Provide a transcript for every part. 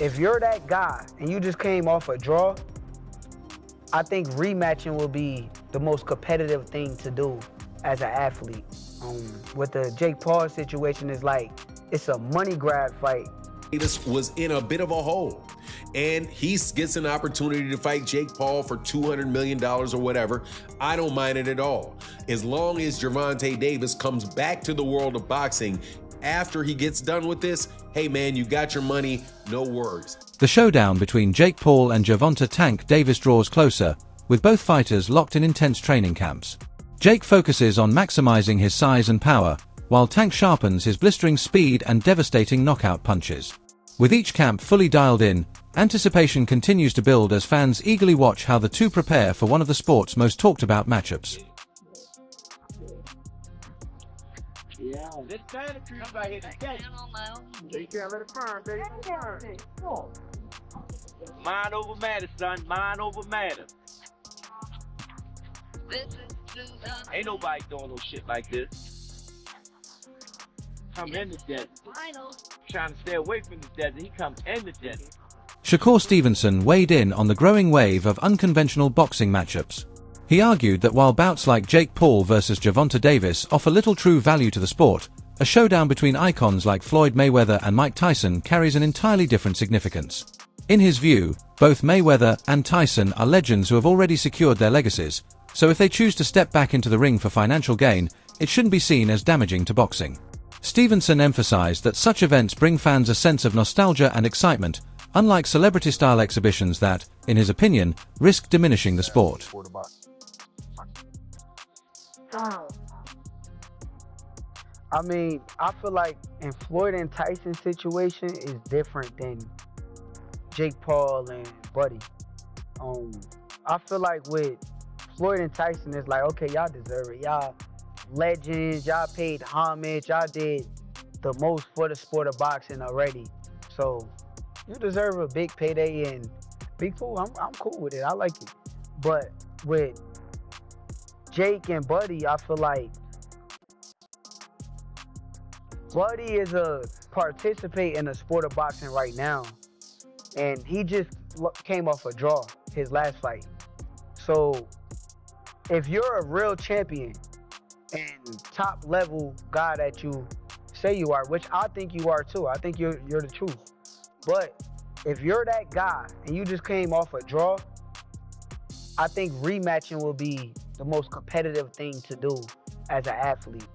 if you're that guy and you just came off a draw, I think rematching will be the most competitive thing to do as an athlete. With the Jake Paul situation, is like, it's a money grab fight. Davis was in a bit of a hole, and he gets an opportunity to fight Jake Paul for $200 million or whatever. I don't mind it at all. As long as Gervonta Davis comes back to the world of boxing after he gets done with this, hey man, you got your money, no worries. The showdown between Jake Paul and Gervonta Tank Davis draws closer, with both fighters locked in intense training camps. Jake focuses on maximizing his size and power, while Tank sharpens his blistering speed and devastating knockout punches. With each camp fully dialed in, anticipation continues to build as fans eagerly watch how the two prepare for one of the sport's most talked about matchups. Yeah, this time the tree right here to catch. You can't let it burn, baby. Mind over matter, son. Mind over matter. Ain't nobody doing no shit like this. Come in the desert. Trying to stay away from the desert. He comes in the desert. Shakur Stevenson weighed in on the growing wave of unconventional boxing matchups. He argued that while bouts like Jake Paul versus Gervonta Davis offer little true value to the sport, a showdown between icons like Floyd Mayweather and Mike Tyson carries an entirely different significance. In his view, both Mayweather and Tyson are legends who have already secured their legacies, so if they choose to step back into the ring for financial gain, it shouldn't be seen as damaging to boxing. Stevenson emphasized that such events bring fans a sense of nostalgia and excitement, unlike celebrity-style exhibitions that, in his opinion, risk diminishing the sport. I mean, I feel like in Floyd and Tyson's situation is different than Jake Paul and Buddy. I feel like with Floyd and Tyson, it's like, okay, y'all deserve it. Y'all legends, y'all paid homage, y'all did the most for the sport of boxing already. So you deserve a big payday, and big fool, I'm cool with it. I like it. But with Jake and Buddy, I feel like Buddy is a participate in the sport of boxing right now, and he just came off a draw his last fight. So if you're a real champion and top level guy that you say you are, which I think you are too, I think you're the truth. But if you're that guy and you just came off a draw, I think rematching will be the most competitive thing to do as an athlete.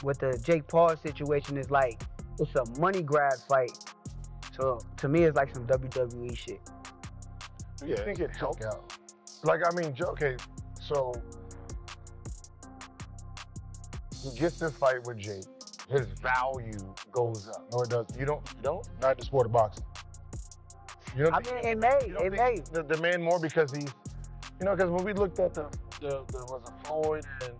With the Jake Paul situation, is like, it's a money grab fight. So to me, it's like some WWE shit. Do you think it helped? Like, I mean, okay, so he gets this fight with Jake, his value goes up. No, it doesn't. You don't? Not the sport of boxing. You don't I mean, it may. The demand more because he's, because when we looked at the was it Floyd and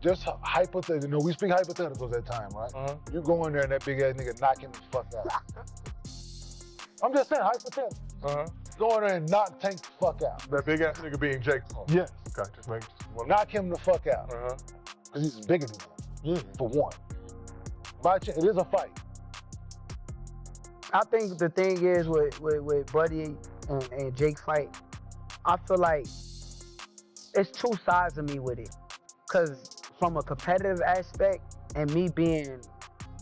just hypothetical, we speak hypotheticals at time, right? You go in there and that big ass nigga knock him the fuck out. I'm just saying, hypothetical. Go in there and knock Tank the fuck out. That big ass nigga being Jake Paul. Yes. Gotcha. Knock him the fuck out. Because he's bigger than him, for one. By chance, it is a fight. I think the thing is with Buddy and Jake fight, I feel like it's two sides of me with it. Because from a competitive aspect and me being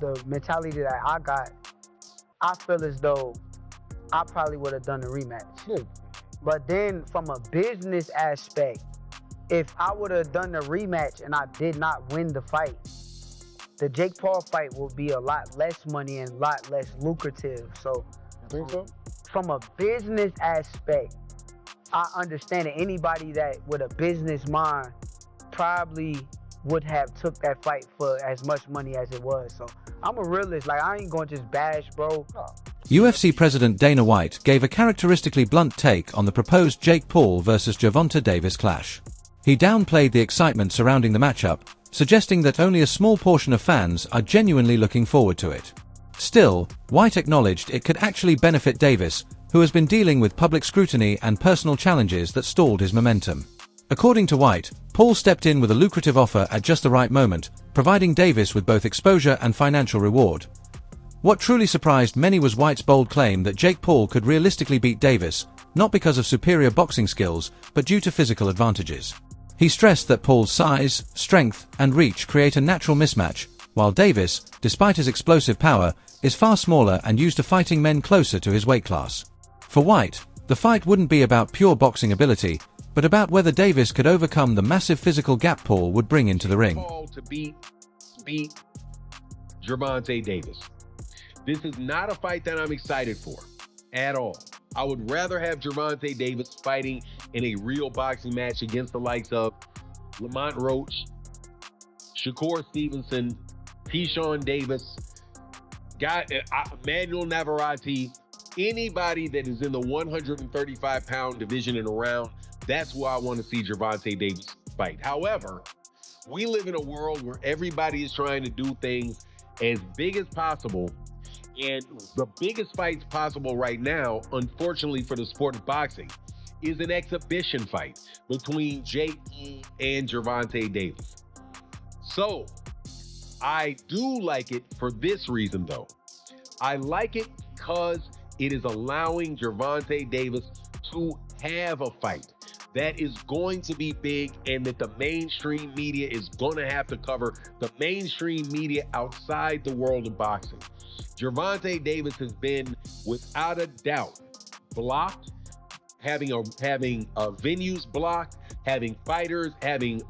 the mentality that I got, I feel as though I probably would have done the rematch. But then from a business aspect, if I would have done the rematch and I did not win the fight, the Jake Paul fight will be a lot less money and a lot less lucrative. So, you think so? From a business aspect, I understand that anybody that with a business mind probably would have took that fight for as much money as it was. So I'm a realist. Like, I ain't gonna just bash, bro. UFC President Dana White gave a characteristically blunt take on the proposed Jake Paul versus Gervonta Davis clash. He downplayed the excitement surrounding the matchup, suggesting that only a small portion of fans are genuinely looking forward to it. Still, White acknowledged it could actually benefit Davis, who has been dealing with public scrutiny and personal challenges that stalled his momentum. According to White, Paul stepped in with a lucrative offer at just the right moment, providing Davis with both exposure and financial reward. What truly surprised many was White's bold claim that Jake Paul could realistically beat Davis, not because of superior boxing skills, but due to physical advantages. He stressed that Paul's size, strength, and reach create a natural mismatch, while Davis, despite his explosive power, is far smaller and used to fighting men closer to his weight class. For White, the fight wouldn't be about pure boxing ability, but about whether Davis could overcome the massive physical gap Paul would bring into the ring. Paul to beat Gervonta Davis. This is not a fight that I'm excited for at all. I would rather have Gervonta Davis fighting in a real boxing match against the likes of Lamont Roach, Shakur Stevenson, Keyshawn Davis, Manuel Navarrete, anybody that is in the 135-pound division and around. That's where I want to see Gervonta Davis fight. However, we live in a world where everybody is trying to do things as big as possible. And the biggest fights possible right now, unfortunately for the sport of boxing, is an exhibition fight between Jake and Gervonta Davis. So, I do like it for this reason, though. I like it because it is allowing Gervonta Davis to have a fight that is going to be big and that the mainstream media is going to have to cover, the mainstream media outside the world of boxing. Gervonta Davis has been, without a doubt, blocked, having venues blocked, having fighters, having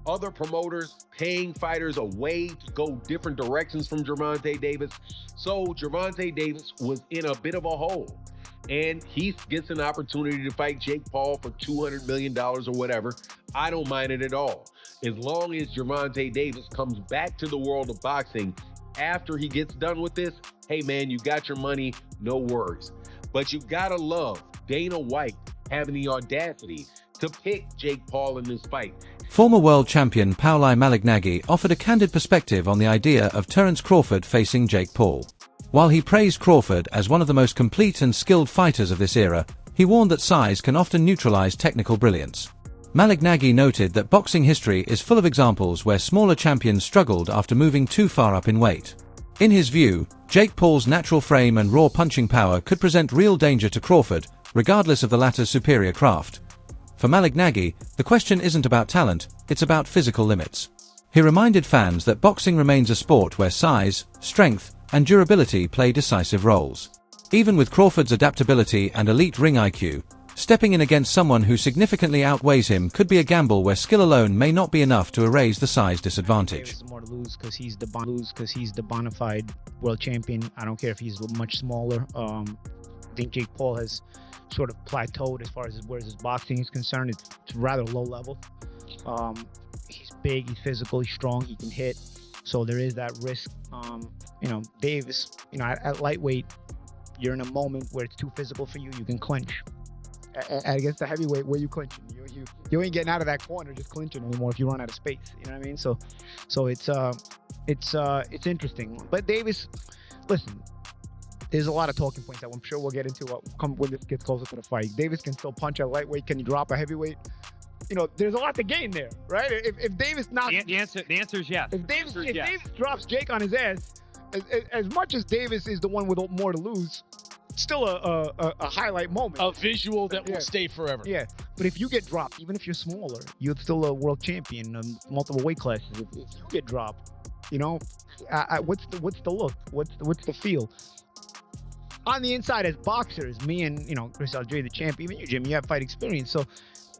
other promoters paying fighters away to go different directions from Gervonta Davis. So Gervonta Davis was in a bit of a hole. And he gets an opportunity to fight Jake Paul for $200 million or whatever. I don't mind it at all. As long as Gervonta Davis comes back to the world of boxing after he gets done with this, hey man, you got your money, no worries. But you gotta love Dana White having the audacity to pick Jake Paul in this fight. Former world champion Paulie Malignaggi offered a candid perspective on the idea of Terence Crawford facing Jake Paul. While he praised Crawford as one of the most complete and skilled fighters of this era, he warned that size can often neutralize technical brilliance. Malignaggi noted that boxing history is full of examples where smaller champions struggled after moving too far up in weight. In his view, Jake Paul's natural frame and raw punching power could present real danger to Crawford, regardless of the latter's superior craft. For Malignaggi, the question isn't about talent, it's about physical limits. He reminded fans that boxing remains a sport where size, strength, and durability play decisive roles. Even with Crawford's adaptability and elite ring IQ, stepping in against someone who significantly outweighs him could be a gamble where skill alone may not be enough to erase the size disadvantage. Davis is more to lose because he's the bona fide world champion. I don't care if he's much smaller. I think Jake Paul has sort of plateaued as far as where his boxing is concerned. It's rather low level. He's big, he's physical, he's strong, he can hit. So there is that risk. Davis, at lightweight, you're in a moment where it's too physical for you. You can clinch. Against the heavyweight, where you clinching? You ain't getting out of that corner just clinching anymore if you run out of space. You know what I mean? So it's interesting. But Davis, listen, there's a lot of talking points that I'm sure we'll get into when this gets closer to the fight. Davis can still punch at lightweight. Can he drop a heavyweight? There's a lot to gain there, right? If Davis knocks... The answer is yes. If Davis drops Jake on his ass, as much as Davis is the one with more to lose, it's still a highlight moment. A visual that will stay forever. Yeah, but if you get dropped, even if you're smaller, you're still a world champion in multiple weight classes. If you get dropped, what's the look? What's the feel? On the inside, as boxers, me and Chris Aldrey, the champ, even you, Jim, you have fight experience, so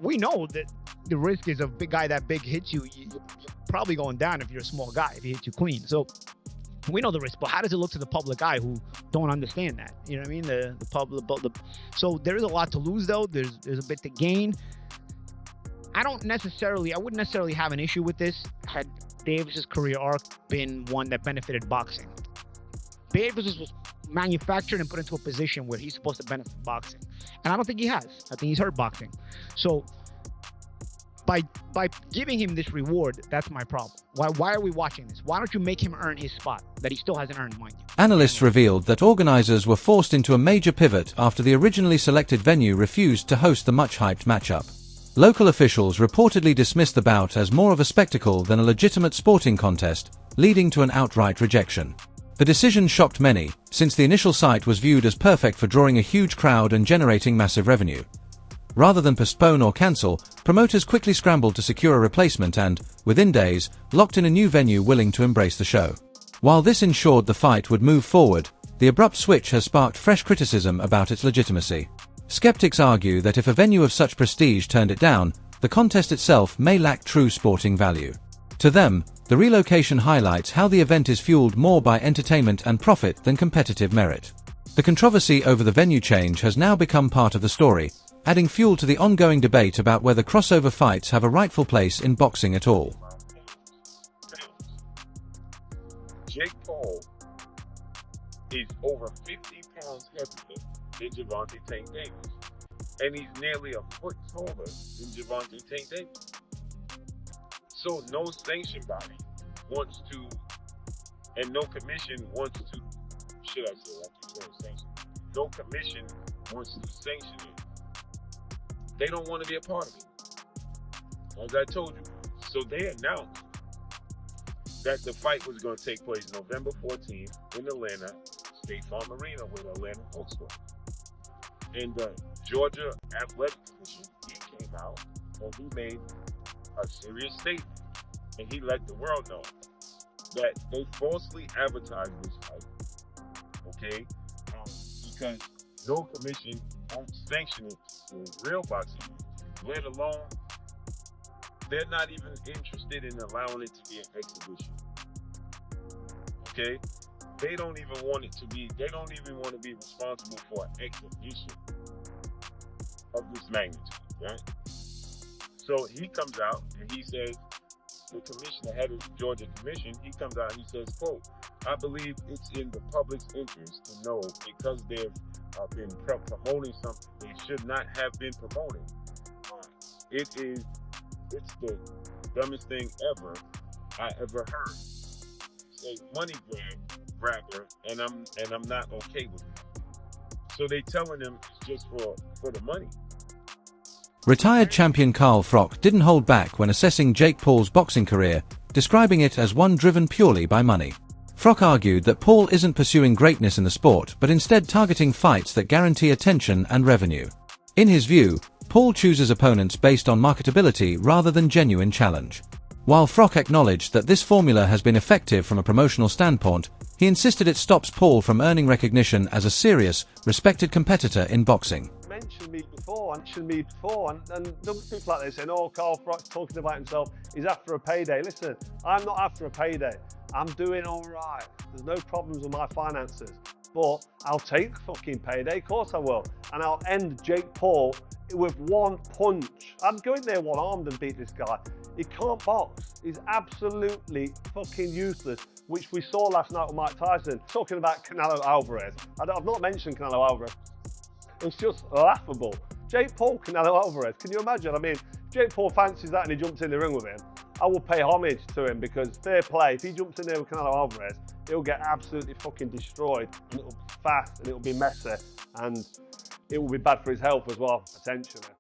we know that the risk is a big guy that big hits you. You're probably going down if you're a small guy, if he hits you clean. So we know the risk, but how does it look to the public eye who don't understand that? You know what I mean? The public. So there is a lot to lose, though. There's a bit to gain. I wouldn't necessarily have an issue with this had Davis's career arc been one that benefited boxing. Davis was manufactured and put into a position where he's supposed to benefit boxing, and I don't think he has. I think he's hurt boxing. So by giving him this reward, that's my problem. Why are we watching this? Why don't you make him earn his spot that he still hasn't earned, mind you? Analysts revealed that organizers were forced into a major pivot after the originally selected venue refused to host the much-hyped matchup. Local officials reportedly dismissed the bout as more of a spectacle than a legitimate sporting contest, leading to an outright rejection. The decision shocked many, since the initial site was viewed as perfect for drawing a huge crowd and generating massive revenue. Rather than postpone or cancel, promoters quickly scrambled to secure a replacement and, within days, locked in a new venue willing to embrace the show. While this ensured the fight would move forward, the abrupt switch has sparked fresh criticism about its legitimacy. Skeptics argue that if a venue of such prestige turned it down, the contest itself may lack true sporting value. To them, the relocation highlights how the event is fueled more by entertainment and profit than competitive merit. The controversy over the venue change has now become part of the story, adding fuel to the ongoing debate about whether crossover fights have a rightful place in boxing at all. Jake Paul is over 50 pounds heavier than Gervonta Tank Davis, and he's nearly a foot taller than Gervonta Tank Davis. So no sanction body wants to, and no commission wants to, should I say, I keep saying sanction. No commission wants to sanction it. They don't want to be a part of it, as I told you. So they announced that the fight was going to take place November 14th in Atlanta, State Farm Arena, where the Atlanta Hawks were. And the Georgia Athletic Commission, he came out and he made a serious statement. And he let the world know that they falsely advertised this fight, okay? Because no commission won't sanction it in real boxing, let alone they're not even interested in allowing it to be an exhibition. Okay? They don't even want to be responsible for an exhibition of this magnitude, right? So he comes out and he says, the commissioner, head of the Georgia Commission, he comes out and he says, quote, I believe it's in the public's interest to know because they've been promoting something they should not have been promoting. It's the dumbest thing I ever heard. It's a money grabber, and I'm not okay with it. So they telling them it's just for the money. Retired champion Carl Froch didn't hold back when assessing Jake Paul's boxing career, describing it as one driven purely by money. Froch argued that Paul isn't pursuing greatness in the sport but instead targeting fights that guarantee attention and revenue. In his view, Paul chooses opponents based on marketability rather than genuine challenge. While Froch acknowledged that this formula has been effective from a promotional standpoint, he insisted it stops Paul from earning recognition as a serious, respected competitor in boxing. Mentioned me before, and people like this saying, oh, Carl Froch's talking about himself, he's after a payday. Listen, I'm not after a payday. I'm doing all right. There's no problems with my finances, but I'll take the fucking payday, of course I will, and I'll end Jake Paul with one punch. I'd go in there one-armed and beat this guy. He can't box. He's absolutely fucking useless, which we saw last night with Mike Tyson. Talking about Canelo Alvarez. I've not mentioned Canelo Alvarez. It's just laughable. Jake Paul, Canelo Alvarez. Can you imagine? I mean, if Jake Paul fancies that and he jumps in the ring with him, I will pay homage to him because fair play. If he jumps in there with Canelo Alvarez, he'll get absolutely fucking destroyed. And it'll be fast and it'll be messy and it will be bad for his health as well, potentially.